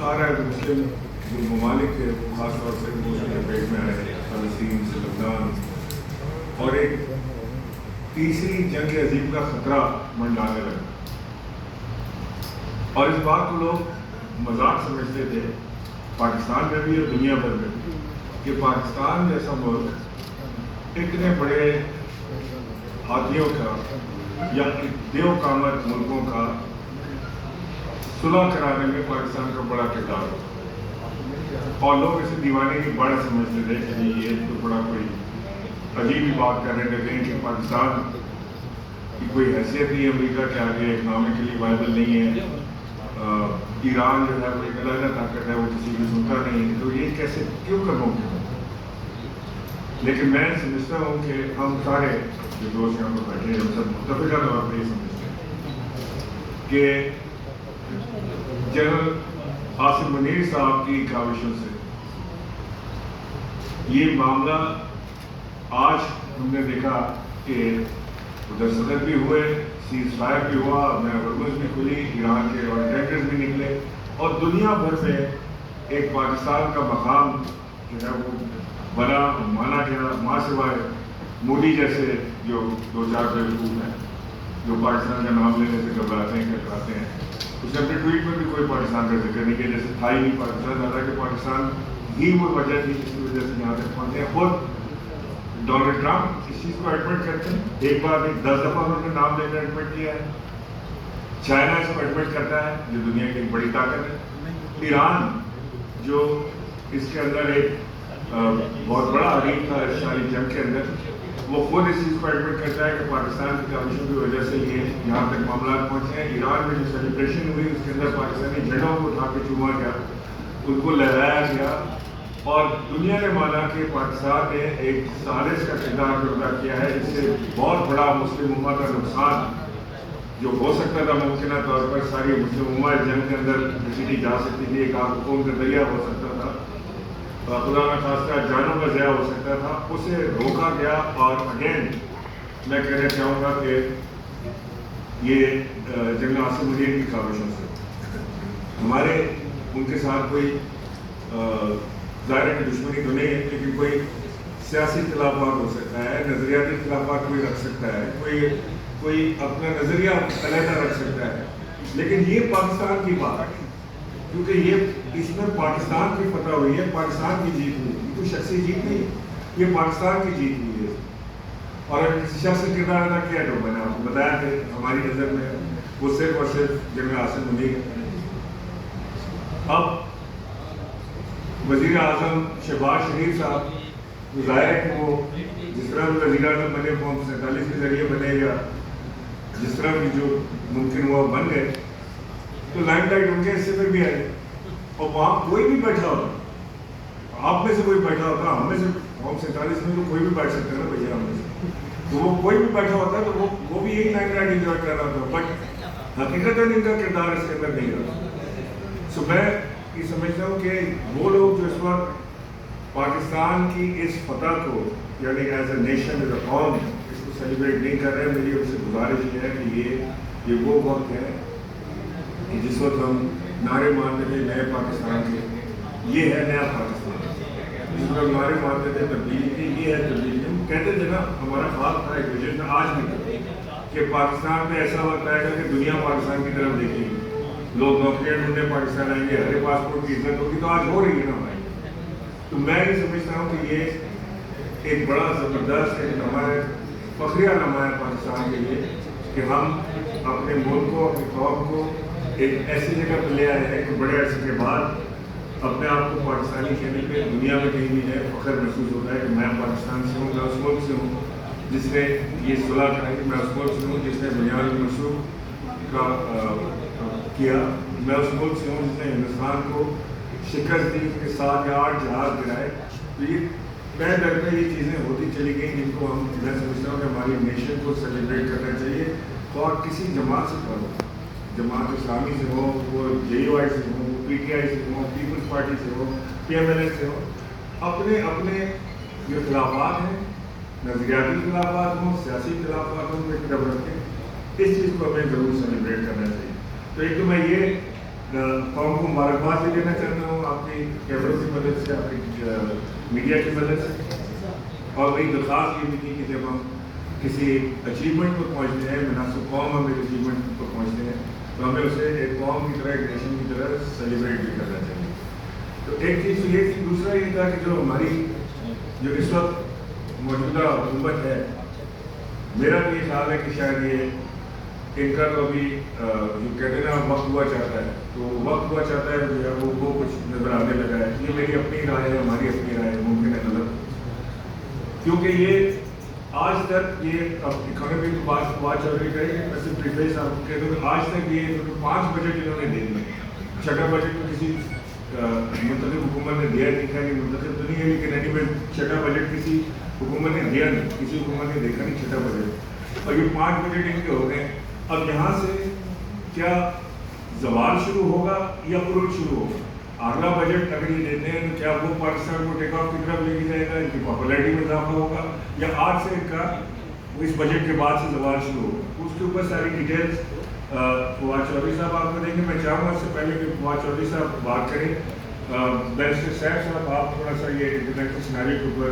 آ رہا ہے مسلم جو ممالک تھے خاص طور سے وہ اس کی لپیٹ میں آئے، فلسطین سے لبنان، اور ایک تیسری جنگ عظیم کا خطرہ منڈلانے لگا، اور اس بات کو لوگ مذاق سمجھتے تھے پاکستان میں بھی اور دنیا بھر میں بھی، کہ پاکستان جیسا ملک اتنے بڑے ہاتھیوں کا یا دیو کامت ملکوں کا صلح کرانے میں پاکستان کا بڑا کردار ہوتا، اور لوگ اسے دیوانے کی بڑھ سمجھتے تھے کہ یہ تو بڑا کوئی عجیب ہی بات کر رہے تھے کہ پاکستان کی کوئی حیثیت نہیں امریکہ کے آگے، اکنامکلی وائبل نہیں ہے، ایران جو ہے وہ ایک علیحدہ طاقت ہے، وہ کسی کی سنتا نہیں، تو یہ کیسے کیوں کر ممکن ہے؟ لیکن میں سمجھتا ہوں کہ ہم سارے جو دوست یہاں پر بیٹھے ہیں ہم سب متفقہ طور پہ یہ سمجھتے ہیں کہ جنرل عاصم منیر صاحب کی کاوشوں سے یہ معاملہ آج ہم نے دیکھا کہ ادھر صدر بھی ہوئے، سیز فائر بھی ہوا، ہرمز بھی کھلی، ایران کے اور ٹینکرز بھی نکلے، اور دنیا بھر میں ایک پاکستان کا مقام جو ہے وہ بنا مانا گیا، ماں سوائے مودی جیسے جو دو چار بیوقوف ہیں جو پاکستان کا نام لینے سے گھبراتے ہیں کتراتے ہیں۔ اس نے اپنے ٹویٹ میں بھی کوئی پاکستان کا ذکر نہیں کیا، جیسے تھا ہی نہیں پاکستان، حالانکہ پاکستان ہی وہ وجہ تھی جس کی وجہ سے یہاں تک پہنچے ہیں۔ خود ڈونلڈ ٹرمپ اس چیز کو ایڈمٹ کرتے ہیں، ایک بار نہیں 10 دفعہ انہوں نے نام لے کر ایڈمٹ کیا ہے۔ چائنا اس کو ایڈمٹ کرتا ہے جو دنیا کی ایک بڑی طاقت ہے۔ ایران جو اس کے اندر ایک بہت بڑا حریف تھا اس ساری جنگ کے اندر، وہ خود اس چیز کو ایڈمٹ کرتا ہے کہ پاکستان کی کاوشوں کی وجہ سے یہ یہاں تک معاملات پہنچے ہیں۔ ایران میں جو سیلیبریشن ہوئی اس کے اندر پاکستانی جھنڈوں کو اٹھا کے چوما گیا، ان کو لہرایا گیا، اور دنیا نے مانا کہ پاکستان نے ایک سازش کا کردار ادا کیا ہے، اس سے بہت بڑا مسلم امت کا نقصان جو ہو سکتا تھا ممکنہ طور پر، ساری مسلم امت جنگ کے اندر گھسیٹی جا سکتی تھی، ایک آگ خون کا دریا ہو سکتا تھا، خدا نہ خواستہ جانوں کا ضیاع ہو سکتا تھا، اسے روکا گیا۔ اور اگین میں کہنا چاہوں گا کہ یہ جنرل عاصم منیر کی کاوشوں سے ہمارے ان کے ساتھ کوئی ظاہر کی دشمنی تو نہیں ہے، لیکن کوئی سیاسی اختلافات ہو سکتا ہے، نظریاتی اختلافات کوئی رکھ سکتا ہے، کوئی اپنا نظریہ علیحدہ رکھ سکتا ہے، لیکن یہ پاکستان کی بات ہے، کیونکہ یہ اس میں پاکستان کی فتح ہوئی ہے، پاکستان کی جیت ہوئی ہے، یہ کوئی شخصی جیت نہیں ہے، یہ پاکستان کی جیت ہوئی ہے۔ اور اگر کسی شخص نے کردار ادا کیا تو میں نے آپ کو بتایا کہ ہماری نظر میں وہ صرف اور صرف جنرل عاصم منیر ہے۔ اب وزیر اعظم شہباز شریف صاحب ظاہر ہے کہ وہ جس طرح بھی وزیر اعظم بنے فارم 47 کے ذریعے بنے یا جس طرح بھی جو ممکن ہوا بن گئے، تو لائم لائٹ ان کے حصے پہ بھی آئے، اور وہاں کوئی بھی بیٹھا ہوتا، آپ میں سے کوئی بیٹھا ہوتا، ہم میں سے فارم 47 میں تو کوئی بھی بیٹھ سکتا ہے نا بھیا، ہم میں سے تو وہ کوئی بھی بیٹھا ہوتا تو وہ بھی یہی لائم لائٹ انجوائے کر رہا تھا، بٹ حقیقتاً ان کا کردار اس کے اندر نہیں رہا۔ سو میں یہ سمجھتا ہوں کہ وہ لوگ جو اس وقت پاکستان کی اس فتح کو یعنی as a nation as a قوم اس کو سیلیبریٹ نہیں کر رہے ہیں، میری ان سے گزارش یہ ہے کہ یہ وہ وقت ہے کہ جس وقت ہم نعرے مارتے تھے نئے پاکستان کے، یہ ہے نیا پاکستان، جس وقت نعرے مارتے تھے تبدیلی کی، یہ ہے تبدیلی، ہم کہتے تھے نا، ہمارا خواب تھا ایک ویژن تھا، آج بھی کہ پاکستان میں ایسا وقت آئے گا کہ دنیا پاکستان کی طرف دیکھے گی، لوگ نوکریاں ڈھونڈنے پاکستان آئیں گے، ہرے پاسپورٹ کی عزت ہوگی، تو آج ہو رہی ہے نا بھائی۔ تو میں یہ سمجھتا ہوں کہ یہ ایک بڑا زبردست ایک ہمارے فخریہ نامہ ہے پاکستان کے لیے کہ ہم اپنے ملک کو، اپنی قوم کو ایک ایسی جگہ پہ لے آئے ہیں کہ بڑے عرصے کے بعد اپنے آپ کو پاکستانی کہنے پہ دنیا میں کہیں بھی ہے فخر محسوس ہوتا ہے کہ میں پاکستان سے ہوں، میں اس ملک سے ہوں جس نے یہ صلح کرائی، میں اس ملک سے ہوں جس نے بنیاد المنصور کا کیا، میں اس ملک سے ہوں جس نے ہندوستان کو شکست دی، اس کے 7 یا 8 جہاز گرائے۔ تو یہ طے در پہ یہ چیزیں ہوتی چلی گئیں جن کو میں سمجھتا ہوں کہ ہماری نیشن کو سیلیبریٹ کرنا چاہیے، اور کسی جماعت سے ہو، جماعت اسلامی سے ہو، وہ JUI سے ہو، PTI سے ہو، پیپلز پارٹی سے ہو، PMLN سے ہو، اپنے اپنے جو اختلافات ہیں، نظریاتی اختلافات ہوں، سیاسی اختلافات ہوں، ایک طرف رکھیں، اس چیز کو ہمیں ضرور سیلیبریٹ کرنا چاہیے۔ تو ایک تو میں یہ قوم کو مبارکباد بھی دینا چاہتا ہوں آپ کی کیمروں کی مدد سے، آپ کی میڈیا کی مدد سے، اور وہی درخواست یہ بھی تھی کہ جب ہم کسی اچیومنٹ پر پہنچتے ہیں، مناسب قوم ہم ایک اچیومنٹ پر پہنچتے ہیں تو ہمیں اسے ایک قوم کی طرح، ایک نیشن کی طرح سیلیبریٹ بھی کرنا چاہیے. تو ایک چیز تو یہ تھی. دوسرا یہ تھا کہ جو ہماری جو اس وقت موجودہ حکومت ہے، میرا تو یہ خیال ہے کہ شاید یہ ان کا تو ابھی جو کہتے ہیں نا وقت ہوا چاہتا ہے، تو وقت ہوا چاہتا ہے جو ہے وہ کچھ نظر آنے لگا ہے. یہ میری اپنی رائے ہے، ہماری اپنی رائے ہے، ممکن ہے غلط، کیونکہ یہ آج تک یہ اب اکانومی کی بات چل رہی ہے. میں صرف پریفیس آپ کو کہہ دوں کہ آج تک یہ 5 بجٹ انہوں نے دے دیے. چھٹا بجٹ تو کسی منتخب حکومت نے دیا نہیں تھا، یہ منتخب تو نہیں ہے، لیکن اینی وے چھٹا بجٹ کسی حکومت نے دیا نہیں، کسی حکومت نے دیکھا نہیں چھٹا بجٹ، اور یہ 5 بجٹ ان کے ہو گئے. اب یہاں سے کیا زوال شروع ہوگا یا عروج شروع ہوگا؟ اگلا بجٹ اگر یہ دیتے ہیں تو کیا وہ پاکستان کو ٹیک آف کی طرف لے کے جائے گا، ان کی پاپولیرٹی میں اضافہ ہوگا، یا آج سے ان کا اس بجٹ کے بعد سے زوال شروع ہوگا؟ اس کے اوپر ساری ڈیٹیلز فواد چودھری صاحب آپ کو دیں گے. میں چاہوں گا اس سے پہلے کہ فواد چودھری صاحب بات کریں، بیرسٹر صاحب آپ تھوڑا سا یہ انٹرنیشنل سیناریو کے اوپر